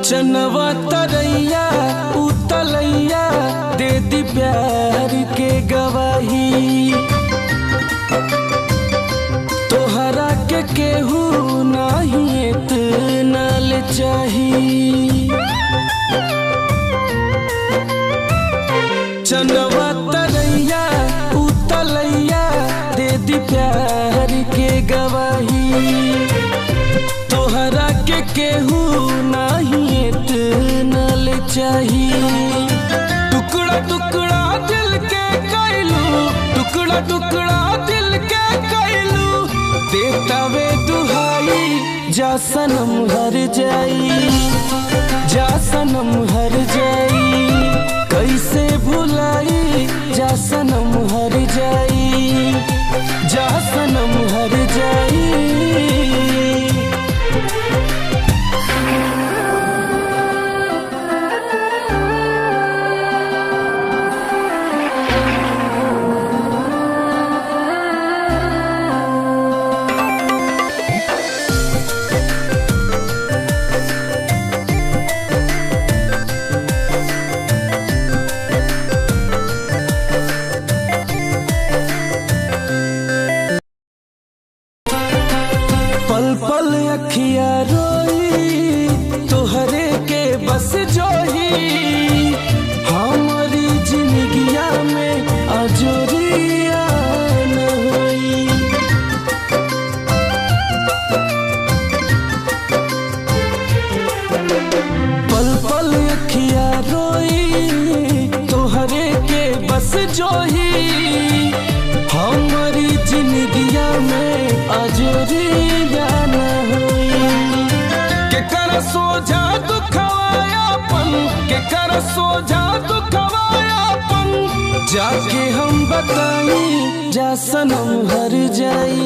चनवा तरैया उतलैया दे दी प्यार के गवाही। तोहरा के केहू नाही इतना ले चाही। चनवा तरैया उतलैया दे दी प्यार के गवाही। तोहरा के केहू नाही इतना ले चाही। टुकड़ा टुकड़ा दिल के कैलू, टुकड़ा टुकड़ा दिल के कैलू, देता वे दुहाई जा सनम हर जाई, जा सनम हर जाई। कैसे भुलाई जा सनम हर जाई, जा सनम हर जाई। पल पल अखिया रोई तोहरे के बस जोही। हमारी जिंदगिया में अजोरिया न होई। पल पल अखिया रोई तोहरे के बस जोही। हमारी जिंदगिया में अजोरिया न होई। के कर सोझा दुखवायापन, के कर सोझा दुखवायापन, जाके हम बताई जा सनम हर जाई।